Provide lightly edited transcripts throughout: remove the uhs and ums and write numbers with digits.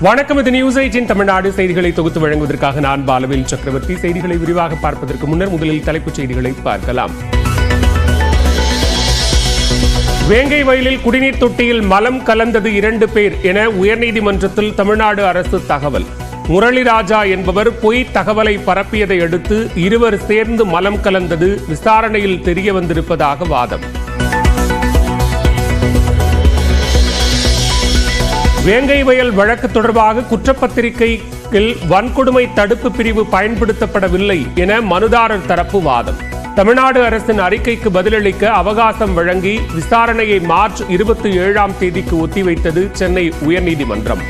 வணக்கம். இது நியூஸ் 18 தமிழ்நாடு செய்திகளை தொகுத்து வழங்குவதற்காக நான் பாலவேல் சக்கரவர்த்தி. செய்திகளை விரிவாக பார்ப்பதற்கு முன்னர் முதலில் தலைப்புச் செய்திகளை பார்க்கலாம். வேங்கை வயலில் குடிநீர் தொட்டியில் மலம் கலந்தது 2 பேர் என உயர்நீதிமன்றத்தில் தமிழ்நாடு அரசு தகவல். முரளிராஜா என்பவர் பொய் தகவலை பரப்பியதை அடுத்து இருவர் சேர்ந்து மலம் கலந்தது விசாரணையில் தெரிய வந்திருப்பதாக வாதம். வேங்கை வயல் வழக்கு தொடர்பாக குற்றப்பத்திரிகையில் வன்கொடுமை தடுப்பு பிரிவு பயன்படுத்தப்படவில்லை என மனுதாரர் தரப்பு வாதம். தமிழ்நாடு அரசின் அறிக்கைக்கு பதிலளிக்க அவகாசம் வழங்கி விசாரணையை மார்ச் 27ஆம் தேதிக்கு ஒத்திவைத்தது சென்னை உயர்நீதிமன்றம்.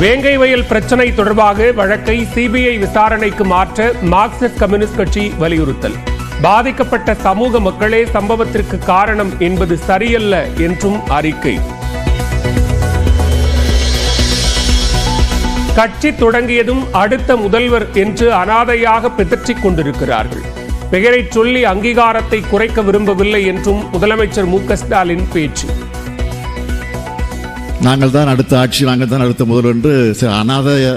வேங்கை வயல் பிரச்சினை தொடர்பாக வழக்கை சிபிஐ விசாரணைக்கு மாற்ற மார்க்சிஸ்ட் கம்யூனிஸ்ட் கட்சி வலியுறுத்தல். பாதிக்கப்பட்ட சமூக மக்களே சம்பவத்திற்கு காரணம் என்பது சரியல்ல என்றும் அறிக்கை. கட்சி தொடங்கியதும் அடுத்த முதல்வர் என்று அனாதையாக பிதற்றிக் கொண்டிருக்கிறார்கள். பெயரை சொல்லி அங்கீகாரத்தை குறைக்க விரும்பவில்லை என்றும் முதலமைச்சர் மு.க.ஸ்டாலின் பேச்சு. நாங்கள் தான் அடுத்த ஆட்சி, நாங்கள் தான் அடுத்த முதல்வர் என்று அனாதைய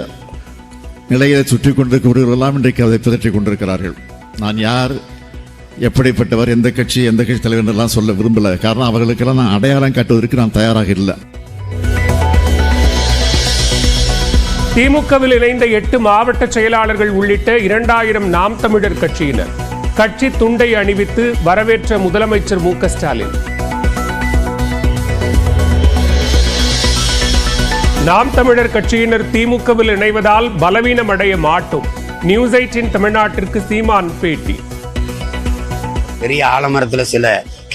நிலையை சுற்றி கொண்டிருக்கிறவர்களெல்லாம் இன்றைக்கு அதை பிதற்றிக் கொண்டிருக்கிறார்கள். நான் யார், எப்படிப்பட்டவர், எந்த கட்சி தலைவர் எல்லாம் சொல்ல விரும்பல. காரணம், அவர்களுக்கெல்லாம் நான் அடையாளம் காட்டுவதற்கு நான் தயாராக இல்லை. திமுகவில் இணைந்த 8 மாவட்ட செயலாளர்கள் உள்ளிட்ட 2000 நாம் தமிழர் கட்சியினர் கட்சி துண்டை அணிவித்து வரவேற்ற முதலமைச்சர் மு.க.ஸ்டாலின். நாம் தமிழர் கட்சியினர் திமுகவில் இணைவதால் பலவீனம் அடைய மாட்டோம். நியூஸ் 18 தமிழ்நாட்டிற்கு சீமான் பேட்டி. பெரிய ஆலமரத்துல சில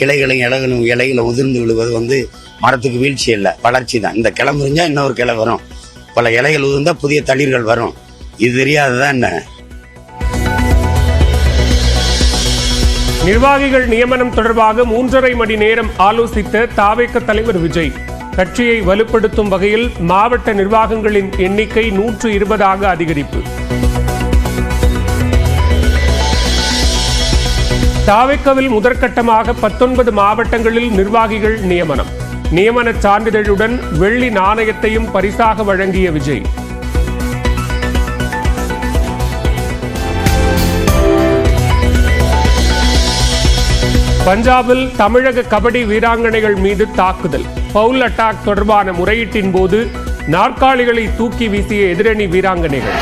இலைகளை உதிர்ந்து விழுவது மரத்துக்கு வீழ்ச்சி இல்லை, வளர்ச்சி தான். இந்த கிளை முறிஞ்சா இன்னொரு கிளை வரும், பல இலைகள் உதிர்ந்தா புதிய தளிர்கள் வரும். இது தெரியாததான் என்ன? நிர்வாகிகள் நியமனம் தொடர்பாக 3.5 மணி நேரம் ஆலோசித்த தாவேக தலைவர் விஜய். கட்சியை வலுப்படுத்தும் வகையில் மாவட்ட நிர்வாகங்களின் எண்ணிக்கை 120ஆக அதிகரிப்பு. தாவேகவில் முதற்கட்டமாக 19 மாவட்டங்களில் நிர்வாகிகள் நியமனம். நியமன சான்றிதழுடன் வெள்ளி நாணயத்தையும் பரிசாக வழங்கிய விஜய். பஞ்சாபில் தமிழக கபடி வீராங்கனைகள் மீது தாக்குதல். பவுல் அட்டாக் தொடர்பான முறையீட்டின் போது நாற்காலிகளை தூக்கி வீசிய எதிரணி வீராங்கனைகள்.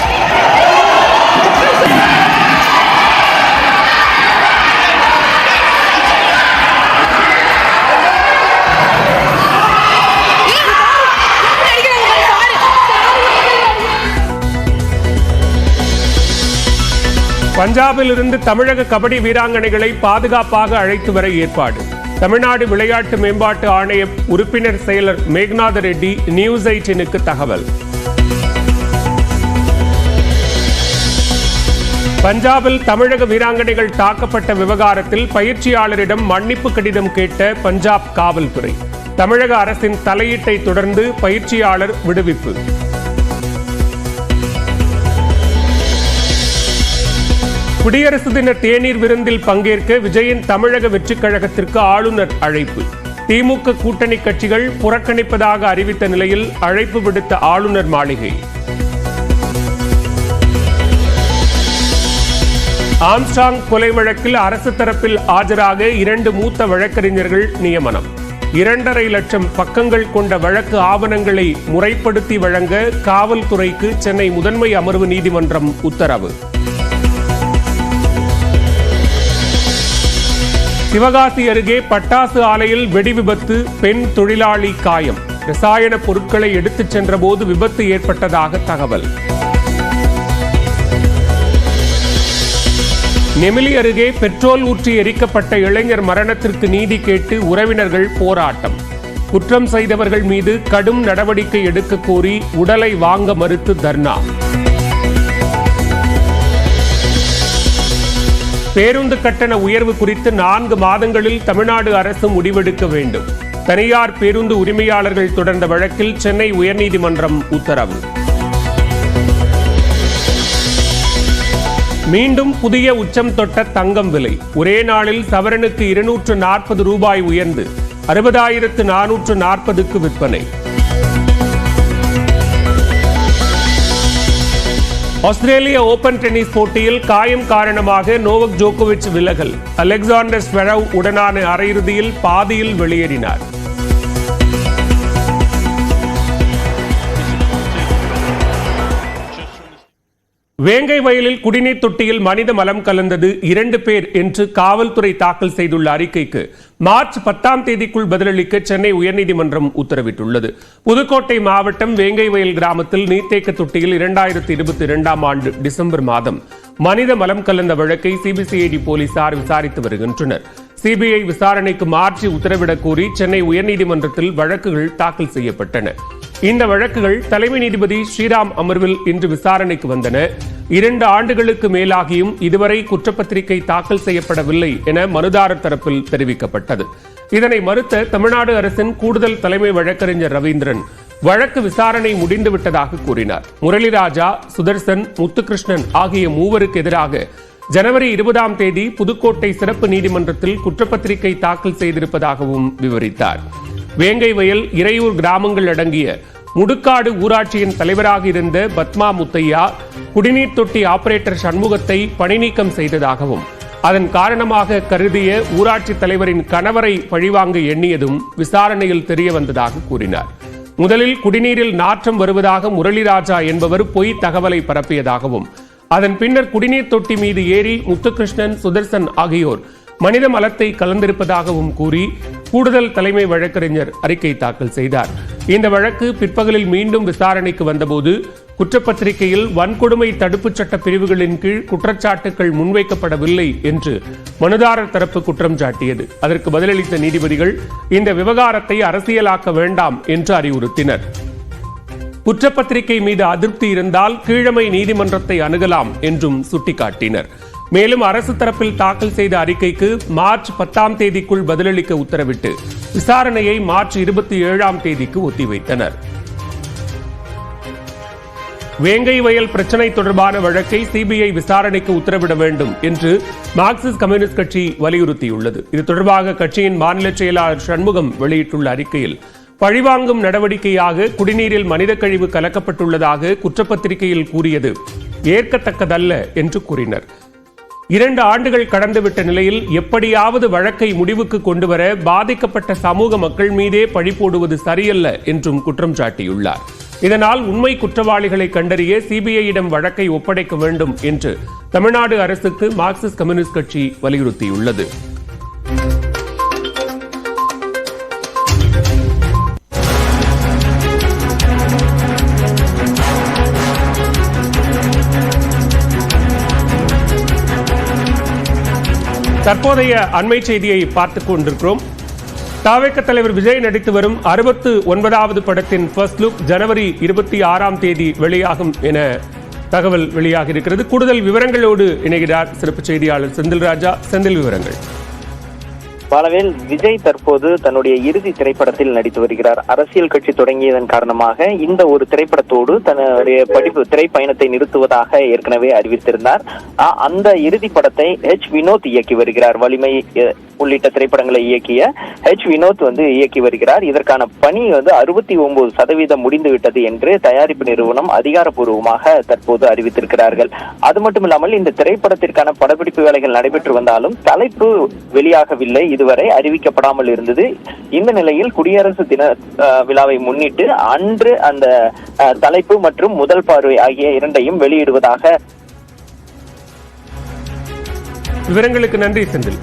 பஞ்சாபில் இருந்து தமிழக கபடி வீராங்கனைகளை பாதுகாப்பாக அழைத்து வர ஏற்பாடு. தமிழ்நாடு விளையாட்டு மேம்பாட்டு ஆணைய உறுப்பினர் செயலர் மேகநாத ரெட்டி நியூஸ் 18க்கு தகவல். பஞ்சாபில் தமிழக வீராங்கனைகள் தாக்கப்பட்ட விவகாரத்தில் பயிற்சியாளரிடம் மன்னிப்பு கடிதம் கேட்ட பஞ்சாப் காவல்துறை. தமிழக அரசின் தலையீட்டை தொடர்ந்து பயிற்சியாளர் விடுவிப்பு. குடியரசு தின தேநீர் விருந்தில் பங்கேற்க விஜயின் தமிழக வெற்றிக் கழகத்திற்கு ஆளுநர் அழைப்பு. திமுக கூட்டணி கட்சிகள் புறக்கணிப்பதாக அறிவித்த நிலையில் அழைப்பு விடுத்த ஆளுநர் மாளிகை. ஆம்ஸ்ட்ராங் கொலை வழக்கில் அரசு தரப்பில் ஆஜராக 2 மூத்த வழக்கறிஞர்கள் நியமனம். 2.5 லட்சம் பக்கங்கள் கொண்ட வழக்கு ஆவணங்களை முறைப்படுத்தி வழங்க காவல்துறைக்கு சென்னை முதன்மை அமர்வு நீதிமன்றம் உத்தரவு. சிவகாசி அருகே பட்டாசு ஆலையில் வெடி விபத்து, பெண் தொழிலாளி காயம். ரசாயன பொருட்களை எடுத்துச் சென்ற போது விபத்து ஏற்பட்டதாக தகவல். நெமிலி அருகே பெட்ரோல் ஊற்றி எரிக்கப்பட்ட இளைஞர் மரணத்திற்கு நீதி கேட்டு உறவினர்கள் போராட்டம். குற்றம் செய்தவர்கள் மீது கடும் நடவடிக்கை எடுக்க கோரி உடலை வாங்க மறுத்து தர்ணா. பேருந்து கட்டண உயர்வு குறித்து 4 மாதங்களில் தமிழ்நாடு அரசு முடிவெடுக்க வேண்டும். தனியார் பேருந்து உரிமையாளர்கள் தொடர்ந்த வழக்கில் சென்னை உயர்நீதிமன்றம் உத்தரவு. மீண்டும் புதிய உச்சம் தொட்ட தங்கம் விலை. ஒரே நாளில் சவரனுக்கு 240 ரூபாய் உயர்ந்து 60,440க்கு விற்பனை. ஆஸ்திரேலிய ஓபன் டென்னிஸ் போட்டியில் காயம் காரணமாக நோவக் ஜோகோவிச் விலகல். அலெக்சாண்டர் ஸ்வெரவ் உடனான அரையிறுதியில் பாதியில் வெளியேறினார். வேங்கை வயலில் குடிநீர் தொட்டியில் மனித மலம் கலந்தது 2 பேர் என்று காவல்துறை தாக்கல் செய்துள்ள அறிக்கைக்கு மார்ச் 10ஆம் தேதிக்குள் பதிலளிக்க சென்னை உயர்நீதிமன்றம் உத்தரவிட்டுள்ளது. புதுக்கோட்டை மாவட்டம் வேங்கை வயல் கிராமத்தில் நீர்த்தேக்க தொட்டியில் 2022ஆம் ஆண்டு டிசம்பர் மாதம் மனித மலம் கலந்த வழக்கை சிபிசிஐடி போலீசார் விசாரித்து வருகின்றனர். சிபிஐ விசாரணைக்கு மாற்றி உத்தரவிடக் கோரி சென்னை உயர்நீதிமன்றத்தில் வழக்குகள் தாக்கல் செய்யப்பட்டன. இந்த வழக்குகள் தலைமை நீதிபதி ஸ்ரீராம் அமர்வில் இன்று விசாரணைக்கு வந்தன. 2 ஆண்டுகளுக்கு மேலாகியும் இதுவரை குற்றப்பத்திரிகை தாக்கல் செய்யப்படவில்லை என மனுதாரர் தரப்பில் தெரிவிக்கப்பட்டது. இதனை மறுத்த தமிழ்நாடு அரசின் கூடுதல் தலைமை வழக்கறிஞர் ரவீந்திரன் வழக்கு விசாரணை முடிந்துவிட்டதாக கூறினார். முரளிராஜா, சுதர்சன், முத்துகிருஷ்ணன் ஆகிய 3 எதிராக ஜனவரி 20ஆம் தேதி புதுக்கோட்டை சிறப்பு நீதிமன்றத்தில் குற்றப்பத்திரிகை தாக்கல் செய்திருப்பதாகவும் விவரித்தார். வேங்கை வயல், இறையூர் கிராமங்கள் அடங்கிய முடுக்காடு ஊராட்சியின் தலைவராக இருந்த பத்மா முத்தையா குடிநீர் தொட்டி ஆபரேட்டர் சண்முகத்தை பணிநீக்கம் செய்ததாகவும் அதன் காரணமாக கருதிய ஊராட்சி தலைவரின் கணவரை பழிவாங்க எண்ணியதும் விசாரணையில் தெரிய வந்ததாக கூறினார். முதலில் குடிநீரில் நாற்றம் வருவதாக முரளிராஜா என்பவர் பொய் தகவலை பரப்பியதாகவும் அதன் பின்னர் குடிநீர் தொட்டி மீது ஏறி முத்துகிருஷ்ணன், சுதர்சன் ஆகியோர் மனித மலத்தை கலந்திருப்பதாகவும் கூறி கூடுதல் தலைமை வழக்கறிஞர் அறிக்கை தாக்கல் செய்தார். இந்த வழக்கு பிற்பகலில் மீண்டும் விசாரணைக்கு வந்தபோது குற்றப்பத்திரிகையில் வன்கொடுமை தடுப்புச் சட்ட பிரிவுகளின் கீழ் குற்றச்சாட்டுகள் முன்வைக்கப்படவில்லை என்று மனுதாரர் தரப்பு குற்றம் சாட்டியது. அதற்கு பதிலளித்த நீதிபதிகள் இந்த விவகாரத்தை அரசியலாக்க வேண்டாம் என்று அறிவுறுத்தினர். குற்றப்பத்திரிகை மீது அதிருப்தி இருந்தால் கீழமை நீதிமன்றத்தை அணுகலாம் என்றும் சுட்டிக்காட்டினர். மேலும் அரசு தரப்பில் தாக்கல் செய்த அறிக்கைக்கு மார்ச் 10ஆம் தேதிக்குள் பதிலளிக்க உத்தரவிட்டு விசாரணையை மார்ச் 27ஆம் தேதிக்கு ஒத்திவைத்தனர். வேங்கை வயல் பிரச்சினை தொடர்பான வழக்கை சிபிஐ விசாரணைக்கு உத்தரவிட வேண்டும் என்று மார்க்சிஸ்ட் கம்யூனிஸ்ட் கட்சி வலியுறுத்தியுள்ளது. இது தொடர்பாக கட்சியின் மாநில செயலாளர் சண்முகம் வெளியிட்டுள்ள அறிக்கையில் பழிவாங்கும் நடவடிக்கையாக குடிநீரில் மனித கழிவு கலக்கப்பட்டுள்ளதாக குற்றப்பத்திரிகையில் கூறியது ஏற்கத்தக்கதல்ல என்று கூறினர். 2 ஆண்டுகள் கடந்துவிட்ட நிலையில் எப்படியாவது வழக்கை முடிவுக்கு கொண்டுவர பாதிக்கப்பட்ட சமூக மக்கள் மீதே பழி போடுவது சரியல்ல என்றும் குற்றம் சாட்டியுள்ளார். இதனால் உண்மை குற்றவாளிகளை கண்டறிய சிபிஐயிடம் வழக்கை ஒப்படைக்க வேண்டும் என்று தமிழ்நாடு அரசுக்கு மார்க்சிஸ்ட் கம்யூனிஸ்ட் கட்சி வலியுறுத்தியுள்ளது. தற்போதைய அண்மை செய்தியை பார்த்துக் கொண்டிருக்கிறோம். தவிக தலைவர் விஜய் நடித்து வரும் 69வது படத்தின் ஃபர்ஸ்ட் லுக் ஜனவரி 26ஆம் தேதி வெளியாகும் என தகவல் வெளியாகி இருக்கிறது. கூடுதல் விவரங்களோடு இணைகிறார் சிறப்பு செய்தியாளர் செந்தில் ராஜா. செந்தில், விவரங்கள். பாலவேல், விஜய் தற்போது தன்னுடைய இறுதி திரைப்படத்தில் நடித்து வருகிறார். அரசியல் கட்சி தொடங்கியதன் காரணமாக இந்த ஒரு திரைப்படத்தோடு தன்னுடைய திரைப்பயணத்தை நிறுத்துவதாக ஏற்கனவே அறிவித்திருந்தார். அந்த இறுதி படத்தை வினோத் இயக்கி வருகிறார். வலிமை உள்ளிட்ட திரைப்படங்களை இயக்கிய வினோத் இயக்கி வருகிறார். இதற்கான பணி 69% முடிந்துவிட்டது என்று தயாரிப்பு நிறுவனம் அதிகாரப்பூர்வமாக தற்போது அறிவித்திருக்கிறார்கள். அது மட்டுமில்லாமல் இந்த திரைப்படத்திற்கான படப்பிடிப்பு வேலைகள் நடைபெற்று வந்தாலும் தலைப்பு வெளியாகவில்லை, இதுவரை அறிவிக்கப்படாமல் இருந்தது. இந்த நிலையில் குடியரசு தின விழாவை முன்னிட்டு அன்று அந்த தலைப்பு மற்றும் முதல் பார்வை ஆகிய 2ஐயும் வெளியிடுவதாக. விவரங்களுக்கு நன்றி செந்தில்.